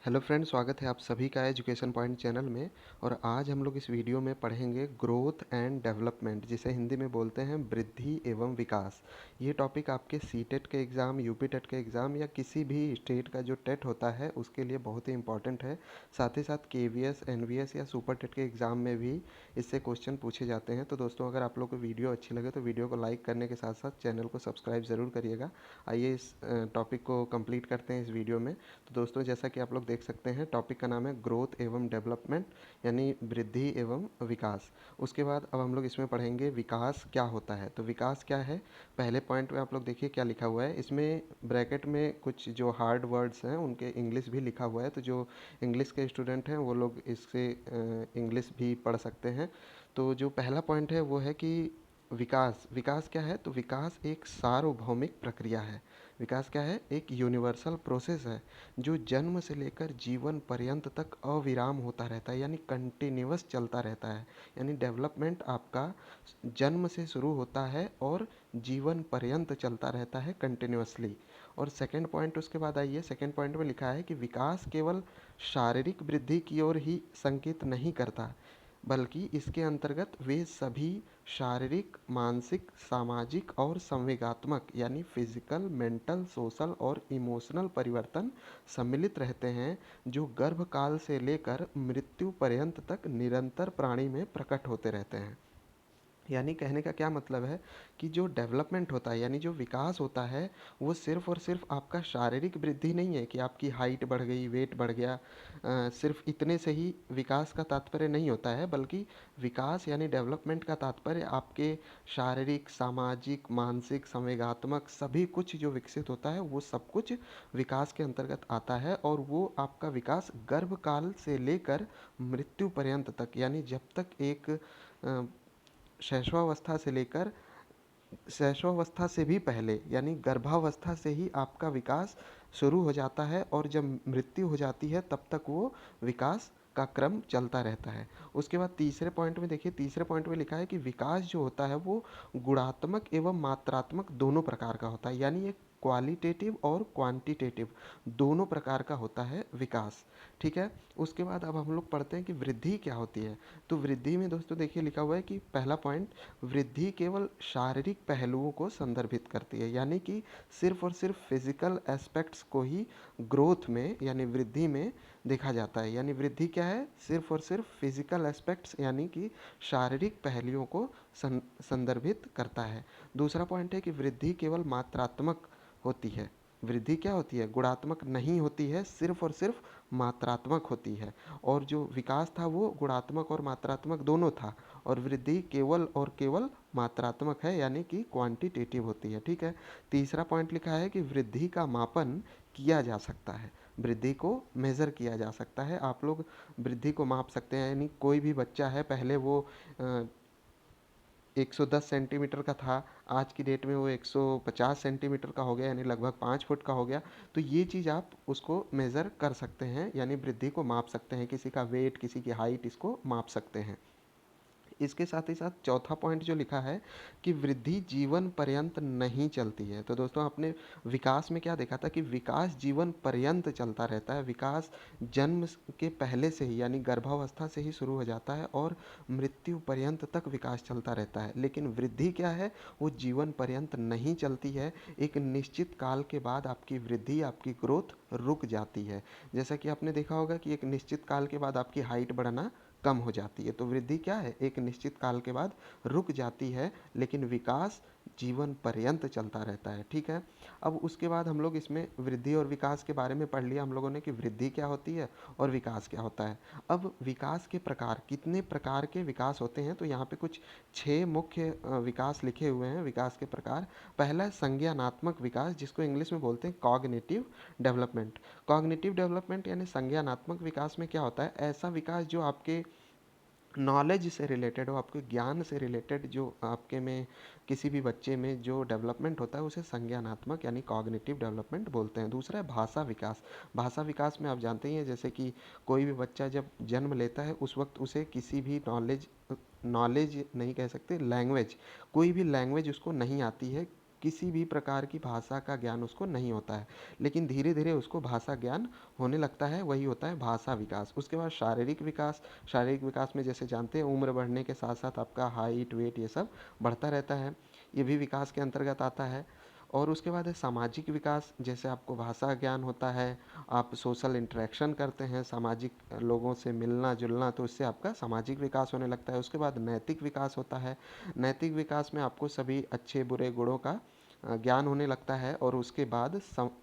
Hello friends, स्वागत है आप सभी का एजुकेशन पॉइंट चैनल में। और आज हम लोग इस वीडियो में पढ़ेंगे ग्रोथ एंड डेवलपमेंट, जिसे हिंदी में बोलते हैं वृद्धि एवं विकास। ये टॉपिक आपके सीटेट के एग्ज़ाम, यूपी टेट के एग्ज़ाम या किसी भी स्टेट का जो टेट होता है उसके लिए बहुत ही इंपॉर्टेंट है। साथ ही साथ केवीएस, एनवीएस या सुपर टेट के एग्ज़ाम में भी इससे क्वेश्चन पूछे जाते हैं। तो दोस्तों, अगर आप लोग को वीडियो अच्छी लगे तो वीडियो को लाइक करने के साथ साथ चैनल को सब्सक्राइब ज़रूर करिएगा। आइए इस टॉपिक को कंप्लीट करते हैं इस वीडियो में। तो दोस्तों, जैसा कि आप लोग देख सकते हैं, टॉपिक का नाम है ग्रोथ एवं डेवलपमेंट, यानी वृद्धि एवं विकास। उसके बाद अब हम लोग इसमें पढ़ेंगे विकास क्या होता है। तो विकास क्या है, पहले पॉइंट में आप लोग देखिए क्या लिखा हुआ है। इसमें ब्रैकेट में कुछ जो हार्ड वर्ड्स हैं उनके इंग्लिश भी लिखा हुआ है, तो जो इंग्लिश के स्टूडेंट हैं वो लोग इससे इंग्लिश भी पढ़ सकते हैं। तो जो पहला पॉइंट है वो है कि विकास विकास क्या है। तो विकास एक सार्वभौमिक प्रक्रिया है। विकास क्या है, एक यूनिवर्सल प्रोसेस है जो जन्म से लेकर जीवन पर्यंत तक अविराम होता रहता है, यानी कंटिन्यूअस चलता रहता है। यानी डेवलपमेंट आपका जन्म से शुरू होता है और जीवन पर्यंत चलता रहता है कंटिन्यूअसली। और सेकंड पॉइंट उसके बाद आइए, सेकंड पॉइंट में लिखा है कि विकास केवल शारीरिक वृद्धि की ओर ही संकेत नहीं करता, बल्कि इसके अंतर्गत वे सभी शारीरिक, मानसिक, सामाजिक और संवेगात्मक यानी फिजिकल, मेंटल, सोशल और इमोशनल परिवर्तन सम्मिलित रहते हैं जो गर्भकाल से लेकर मृत्यु पर्यंत तक निरंतर प्राणी में प्रकट होते रहते हैं। यानी कहने का क्या मतलब है कि जो डेवलपमेंट होता है, यानी जो विकास होता है, वो सिर्फ और सिर्फ आपका शारीरिक वृद्धि नहीं है कि आपकी हाइट बढ़ गई, वेट बढ़ गया। सिर्फ इतने से ही विकास का तात्पर्य नहीं होता है, बल्कि विकास यानी डेवलपमेंट का तात्पर्य आपके शारीरिक, सामाजिक, मानसिक, संवेगात्मक सभी कुछ जो विकसित होता है वो सब कुछ विकास के अंतर्गत आता है। और वो आपका विकास गर्भकाल से लेकर मृत्यु पर्यंत तक, यानी जब तक एक शैशवावस्था से लेकर शैशवावस्था से भी पहले यानी गर्भावस्था से ही आपका विकास शुरू हो जाता है, और जब मृत्यु हो जाती है तब तक वो विकास का क्रम चलता रहता है। उसके बाद तीसरे पॉइंट में देखिए, तीसरे पॉइंट में लिखा है कि विकास जो होता है वो गुणात्मक एवं मात्रात्मक दोनों प्रकार का होता है, यानी एक क्वालिटेटिव और क्वांटिटेटिव दोनों प्रकार का होता है विकास। ठीक है। उसके बाद अब हम लोग पढ़ते हैं कि वृद्धि क्या होती है। तो वृद्धि में दोस्तों देखिए लिखा हुआ है कि पहला पॉइंट, वृद्धि केवल शारीरिक पहलुओं को संदर्भित करती है, यानी कि सिर्फ और सिर्फ फिजिकल एस्पेक्ट्स को ही ग्रोथ में यानी वृद्धि में देखा जाता है। यानी वृद्धि क्या है, सिर्फ और सिर्फ फिजिकल एस्पेक्ट्स यानी कि शारीरिक पहलुओं को संदर्भित करता है। दूसरा पॉइंट है कि वृद्धि केवल मात्रात्मक होती है। वृद्धि क्या होती है, गुणात्मक नहीं होती है, सिर्फ और सिर्फ मात्रात्मक होती है। और जो विकास था वो गुणात्मक और मात्रात्मक दोनों था, और वृद्धि केवल और केवल मात्रात्मक है, यानी कि क्वांटिटेटिव होती है। ठीक है। तीसरा पॉइंट लिखा है कि वृद्धि का मापन किया जा सकता है। वृद्धि को मेज़र किया जा सकता है। आप लोग वृद्धि को माप सकते हैं, यानी कोई भी बच्चा है, पहले वो 110 सेंटीमीटर का था, आज की डेट में वो 150 सेंटीमीटर का हो गया, यानी लगभग 5 फुट का हो गया। तो ये चीज़ आप उसको मेज़र कर सकते हैं, यानी वृद्धि को माप सकते हैं, किसी का वेट, किसी की हाइट, इसको माप सकते हैं। इसके साथ ही साथ चौथा पॉइंट जो लिखा है कि वृद्धि जीवन पर्यंत नहीं चलती है। तो दोस्तों, आपने विकास में क्या देखा था कि विकास जीवन पर्यंत चलता रहता है। विकास जन्म के पहले से ही यानी गर्भावस्था से ही शुरू हो जाता है और मृत्यु पर्यंत तक विकास चलता रहता है। लेकिन वृद्धि क्या है, वो जीवन पर्यंत नहीं चलती है। एक निश्चित काल के बाद आपकी वृद्धि, आपकी ग्रोथ रुक जाती है। जैसा कि आपने देखा होगा कि एक निश्चित काल के बाद आपकी हाइट बढ़ना कम हो जाती है। तो वृद्धि क्या है, एक निश्चित काल के बाद रुक जाती है, लेकिन विकास जीवन पर्यंत चलता रहता है। ठीक है। अब उसके बाद हम लोग इसमें वृद्धि और विकास के बारे में पढ़ लिया हम लोगों ने कि वृद्धि क्या होती है और विकास क्या होता है। अब विकास के प्रकार, कितने प्रकार के विकास होते हैं, तो यहाँ पे कुछ 6 मुख्य विकास लिखे हुए हैं, विकास के प्रकार। पहला है संज्ञानात्मक विकास, जिसको इंग्लिश में बोलते हैं कॉग्निटिव डेवलपमेंट। कॉग्निटिव डेवलपमेंट यानी संज्ञानात्मक विकास में क्या होता है, ऐसा विकास जो आपके नॉलेज से रिलेटेड हो, आपके ज्ञान से रिलेटेड, जो आपके में किसी भी बच्चे में जो डेवलपमेंट होता है उसे संज्ञानात्मक यानी कॉग्निटिव डेवलपमेंट बोलते हैं। दूसरा है भाषा विकास। भाषा विकास में आप जानते ही हैं, जैसे कि कोई भी बच्चा जब जन्म लेता है उस वक्त उसे किसी भी नॉलेज नॉलेज नहीं कह सकते, लैंग्वेज, कोई भी लैंग्वेज उसको नहीं आती है, किसी भी प्रकार की भाषा का ज्ञान उसको नहीं होता है, लेकिन धीरे धीरे उसको भाषा ज्ञान होने लगता है, वही होता है भाषा विकास। उसके बाद शारीरिक विकास। शारीरिक विकास में जैसे जानते हैं उम्र बढ़ने के साथ साथ आपका हाइट वेट ये सब बढ़ता रहता है, ये भी विकास के अंतर्गत आता है। और उसके बाद है सामाजिक विकास, जैसे आपको भाषा ज्ञान होता है, आप सोशल इंटरेक्शन करते हैं, सामाजिक लोगों से मिलना जुलना, तो इससे आपका सामाजिक विकास होने लगता है। उसके बाद नैतिक विकास होता है। नैतिक विकास में आपको सभी अच्छे बुरे गुणों का ज्ञान होने लगता है। और उसके बाद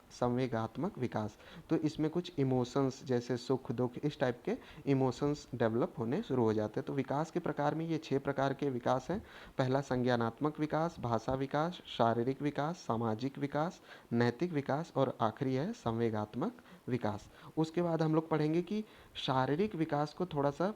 संवेगात्मक विकास, तो इसमें कुछ इमोशंस जैसे सुख दुख इस टाइप के इमोशंस डेवलप होने शुरू हो जाते हैं। तो विकास के प्रकार में ये 6 प्रकार के विकास हैं। पहला संज्ञानात्मक विकास, भाषा विकास, शारीरिक विकास, सामाजिक विकास, नैतिक विकास और आखिरी है संवेगात्मक विकास। उसके बाद हम लोग पढ़ेंगे कि शारीरिक विकास को थोड़ा सा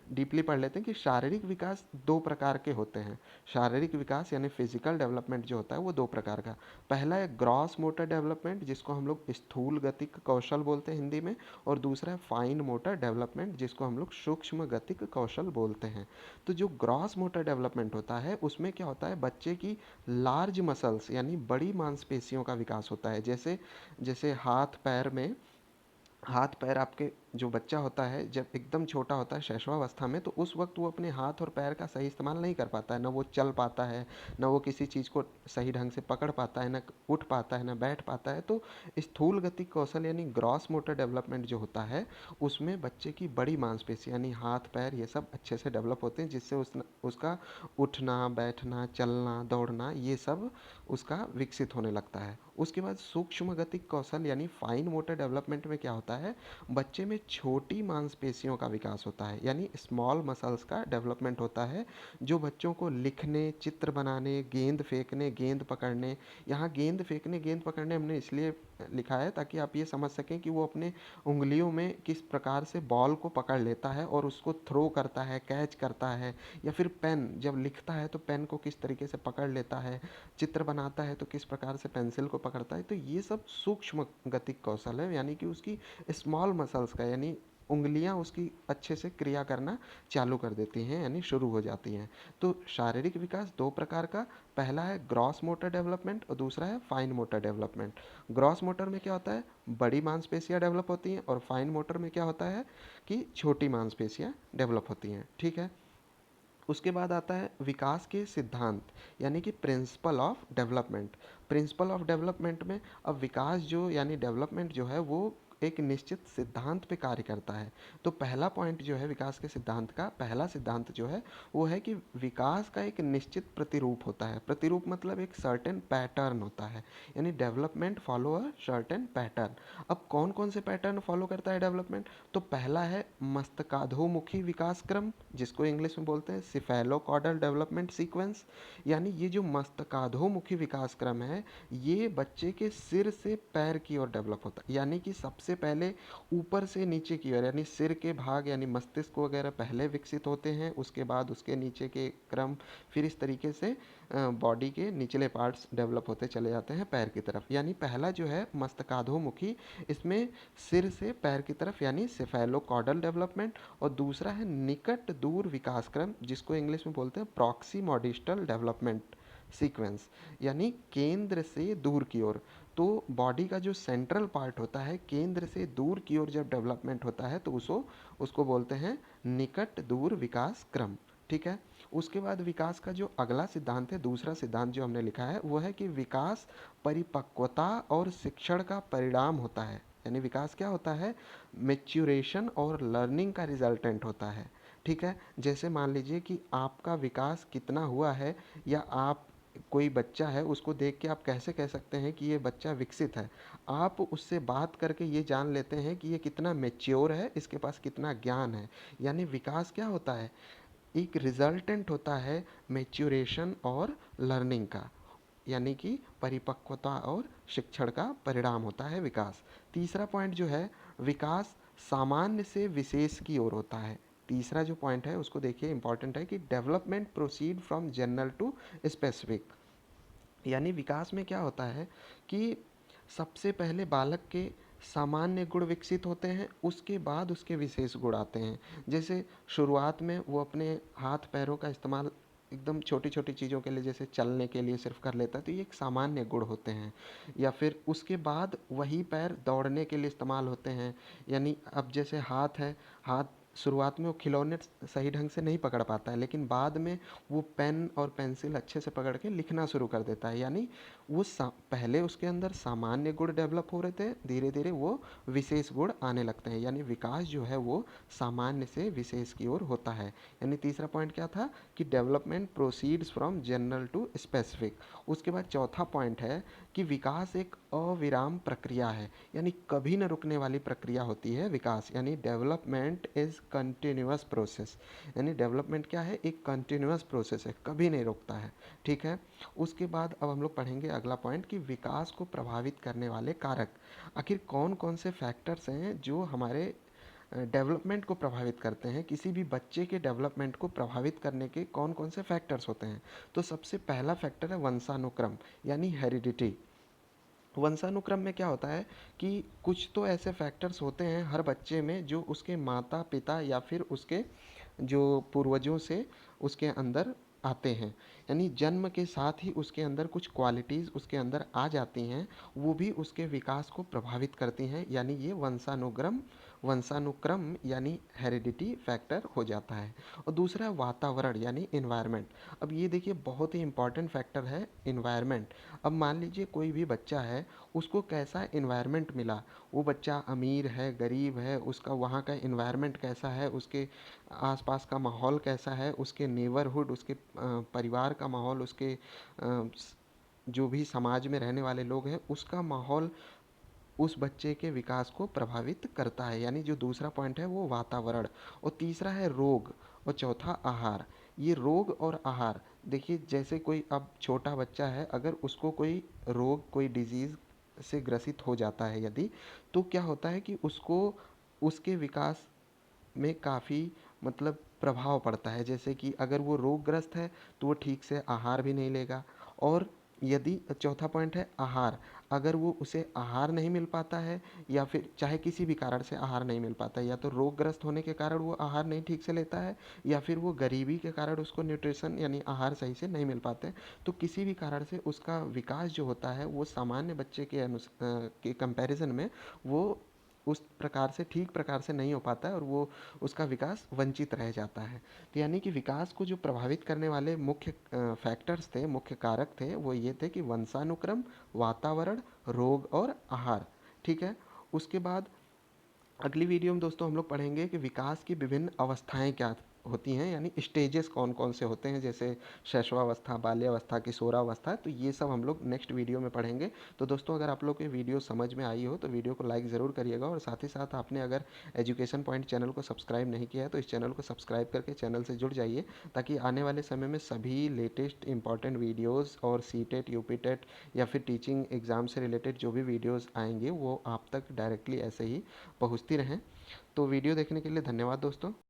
डीपली पढ़ लेते हैं कि शारीरिक विकास 2 प्रकार के होते हैं। शारीरिक विकास यानी फिजिकल डेवलपमेंट जो होता है वो 2 प्रकार का। पहला है ग्रॉस मोटर डेवलपमेंट, जिसको हम लोग स्थूल गतिक कौशल बोलते हैं हिंदी में, और दूसरा है फाइन मोटर डेवलपमेंट, जिसको हम लोग सूक्ष्म गतिक कौशल बोलते हैं। तो जो ग्रॉस मोटर डेवलपमेंट होता है उसमें क्या होता है, बच्चे की लार्ज मसल्स यानी बड़ी मांसपेशियों का विकास होता है। जैसे जैसे हाथ पैर आपके, जो बच्चा होता है जब एकदम छोटा होता है शैशवावस्था में, तो उस वक्त वो अपने हाथ और पैर का सही इस्तेमाल नहीं कर पाता है, ना वो चल पाता है, ना वो किसी चीज़ को सही ढंग से पकड़ पाता है, ना उठ पाता है, ना बैठ पाता है। तो स्थूल गतिक कौशल यानी ग्रॉस मोटर डेवलपमेंट जो होता है उसमें बच्चे की बड़ी मांसपेशी यानी हाथ पैर ये सब अच्छे से डेवलप होते हैं, जिससे उसका उठना बैठना चलना दौड़ना ये सब उसका विकसित होने लगता है। उसके बाद सूक्ष्म गतिक कौशल यानी फाइन मोटर डेवलपमेंट में क्या होता है, बच्चे में छोटी मांसपेशियों का विकास होता है यानी स्मॉल मसल्स का डेवलपमेंट होता है, जो बच्चों को लिखने, चित्र बनाने, गेंद फेंकने, गेंद पकड़ने, यहाँ गेंद फेंकने गेंद पकड़ने हमने इसलिए लिखा है ताकि आप ये समझ सकें कि वो अपने उंगलियों में किस प्रकार से बॉल को पकड़ लेता है और उसको थ्रो करता है, कैच करता है, या फिर पेन जब लिखता है तो पेन को किस तरीके से पकड़ लेता है, चित्र बनाता है तो किस प्रकार से पेंसिल को पकड़ता है। तो ये सब सूक्ष्म गतिक कौशल है, यानी कि उसकी स्मॉल मसल्स का, यानी उंगलियां उसकी अच्छे से क्रिया करना चालू कर देती हैं यानी शुरू हो जाती हैं। तो शारीरिक विकास 2 प्रकार का, पहला है ग्रॉस मोटर डेवलपमेंट और दूसरा है fine motor development. Gross motor में क्या होता है, बड़ी मांसपेशियां डेवलप होती हैं, और फाइन मोटर में क्या होता है कि छोटी मांसपेशियां डेवलप होती हैं। ठीक है। उसके बाद आता है विकास के सिद्धांत यानी कि principle of development. Principle of development में अब विकास जो यानी डेवलपमेंट जो है वो एक निश्चित सिद्धांत पे कार्य करता है। तो पहला पॉइंट जो है विकास के सिद्धांत का, पहला सिद्धांत जो है वो है कि विकास का एक निश्चित प्रतिरूप होता है। प्रतिरूप मतलब एक सर्टेन पैटर्न होता है, यानी development follow a certain pattern. अब कौन कौन से पैटर्न फॉलो करता है डेवलपमेंट, तो पहला है मस्तकाधोमुखी विकास क्रम, जिसको इंग्लिश में बोलते हैं सिफेलोकॉडल डेवलपमेंट सीक्वेंस। यानी ये जो मस्तकाधोमुखी विकास क्रम है ये बच्चे के सिर से पैर की ओर डेवलप होता है, यानी कि सबसे पहले ऊपर से नीचे की ओर, यानी सिर के भाग यानी मस्तिष्क वगैरह पहले विकसित होते हैं, उसके बाद उसके नीचे के क्रम, फिर इस तरीके से बॉडी के निचले पार्ट्स डेवलप होते चले जाते हैं पैर की तरफ। यानी पहला जो है मस्तकाधोमुखी, इसमें सिर से पैर की तरफ यानी सेफेलोकॉडल डेवलपमेंट, और दूसरा है निकट दूर विकास क्रम, जिसको इंग्लिश में बोलते हैं प्रॉक्सिमोडिस्टल डेवलपमेंट सीक्वेंस, यानी केंद्र से दूर की ओर। तो बॉडी का जो सेंट्रल पार्ट होता है केंद्र से दूर की ओर जब डेवलपमेंट होता है तो उसको उसको बोलते हैं निकट दूर विकास क्रम। ठीक है। उसके बाद विकास का जो अगला सिद्धांत है, दूसरा सिद्धांत जो हमने लिखा है वो है कि विकास परिपक्वता और शिक्षण का परिणाम होता है। यानी विकास क्या होता है, मेच्योरेशन और लर्निंग का रिजल्टेंट होता है। ठीक है। जैसे मान लीजिए कि आपका विकास कितना हुआ है, या आप कोई बच्चा है उसको देख के आप कैसे कह सकते हैं कि ये बच्चा विकसित है, आप उससे बात करके ये जान लेते हैं कि ये कितना मेच्योर है, इसके पास कितना ज्ञान है। यानी विकास क्या होता है, एक रिजल्टेंट होता है मेच्योरेशन और लर्निंग का, यानी कि परिपक्वता और शिक्षण का परिणाम होता है विकास। तीसरा पॉइंट जो है, विकास सामान्य से विशेष की ओर होता है। तीसरा जो पॉइंट है उसको देखिए, इंपॉर्टेंट है कि development proceed from general to specific. यानी विकास में क्या होता है कि सबसे पहले बालक के सामान्य गुण विकसित होते हैं, उसके बाद उसके विशेष गुण आते हैं। जैसे शुरुआत में वो अपने हाथ पैरों का इस्तेमाल एकदम छोटी-छोटी चीज़ों के लिए, जैसे चलने के लिए सिर्फ़ कर लेता है, तो ये एक सामान्य गुण होते हैं। या फिर उसके बाद वही पैर दौड़ने के लिए इस्तेमाल होते हैं। यानी अब जैसे हाथ है, हाथ शुरुआत में वो खिलौने सही ढंग से नहीं पकड़ पाता है, लेकिन बाद में वो पेन और पेंसिल अच्छे से पकड़ के लिखना शुरू कर देता है। यानी वो पहले उसके अंदर सामान्य गुण डेवलप हो रहे थे, धीरे धीरे वो विशेष गुण आने लगते हैं। यानी विकास जो है वो सामान्य से विशेष की ओर होता है। यानी तीसरा पॉइंट क्या था कि development proceeds from general to specific. उसके बाद चौथा पॉइंट है कि विकास एक अविराम प्रक्रिया है, यानी कभी न रुकने वाली प्रक्रिया होती है विकास। यानी डेवलपमेंट इज़ कंटिन्यूअस प्रोसेस। यानी डेवलपमेंट क्या है, एक कंटिन्यूअस प्रोसेस है, कभी नहीं रुकता है। ठीक है। उसके बाद अब हम लोग पढ़ेंगे अगला पॉइंट कि विकास को प्रभावित करने वाले कारक। आखिर कौन कौन से फैक्टर्स हैं जो हमारे डेवलपमेंट को प्रभावित करते हैं, किसी भी बच्चे के डेवलपमेंट को प्रभावित करने के कौन कौन से फैक्टर्स होते हैं। तो सबसे पहला फैक्टर है वंशानुक्रम, यानी हेरिडिटी। वंशानुक्रम में क्या होता है कि कुछ तो ऐसे फैक्टर्स होते हैं हर बच्चे में जो उसके माता पिता या फिर उसके जो पूर्वजों से उसके अंदर आते हैं। यानी जन्म के साथ ही उसके अंदर कुछ क्वालिटीज़ उसके अंदर आ जाती हैं, वो भी उसके विकास को प्रभावित करती हैं। यानी ये वंशानुक्रम यानी हेरिडिटी फैक्टर हो जाता है। और दूसरा है वातावरण यानी इन्वायरमेंट। अब ये देखिए बहुत ही इंपॉर्टेंट फैक्टर है इन्वायरमेंट। अब मान लीजिए कोई भी बच्चा है, उसको कैसा इन्वायरमेंट मिला, वो बच्चा अमीर है गरीब है, उसका वहाँ का इन्वायरमेंट कैसा है, उसके आसपास का माहौल कैसा है, उसके नेबरहुड, उसके परिवार का माहौल, उसके जो भी समाज में रहने वाले लोग हैं उसका माहौल उस बच्चे के विकास को प्रभावित करता है। यानी जो दूसरा पॉइंट है वो वातावरण। और तीसरा है रोग। और चौथा आहार। ये रोग और आहार, देखिए जैसे कोई अब छोटा बच्चा है, अगर उसको कोई रोग कोई डिजीज़ से ग्रसित हो जाता है यदि, तो क्या होता है कि उसको उसके विकास में काफ़ी मतलब प्रभाव पड़ता है। जैसे कि अगर वो रोगग्रस्त है तो वो ठीक से आहार भी नहीं लेगा। और यदि चौथा पॉइंट है आहार, अगर वो उसे आहार नहीं मिल पाता है या फिर चाहे किसी भी कारण से आहार नहीं मिल पाता है, या तो रोगग्रस्त होने के कारण वो आहार नहीं ठीक से लेता है, या फिर वो गरीबी के कारण उसको न्यूट्रिशन यानी आहार सही से नहीं मिल पाते, तो किसी भी कारण से उसका विकास जो होता है वो सामान्य बच्चे के कंपैरिजन में वो उस प्रकार से ठीक प्रकार से नहीं हो पाता है और वो उसका विकास वंचित रह जाता है। तो यानी कि विकास को जो प्रभावित करने वाले मुख्य फैक्टर्स थे, मुख्य कारक थे, वो ये थे कि वंशानुक्रम, वातावरण, रोग और आहार। ठीक है। उसके बाद अगली वीडियो में दोस्तों हम लोग पढ़ेंगे कि विकास की विभिन्न अवस्थाएं क्या होती हैं, यानी स्टेजेस कौन कौन से होते हैं, जैसे शैशवावस्था, बाल्यावस्था, किशोरावस्था। तो ये सब हम लोग नेक्स्ट वीडियो में पढ़ेंगे। तो दोस्तों अगर आप लोग को वीडियो समझ में आई हो तो वीडियो को लाइक ज़रूर करिएगा, और साथ ही साथ आपने अगर एजुकेशन पॉइंट चैनल को सब्सक्राइब नहीं किया है तो इस चैनल को सब्सक्राइब करके चैनल से जुड़ जाइए, ताकि आने वाले समय में सभी लेटेस्ट इंपॉर्टेंट वीडियोज़ और C TET, U P TET या फिर टीचिंग एग्ज़ाम से रिलेटेड जो भी वीडियोज़ आएंगे वो आप तक डायरेक्टली ऐसे ही पहुँचती रहें। तो वीडियो देखने के लिए धन्यवाद दोस्तों।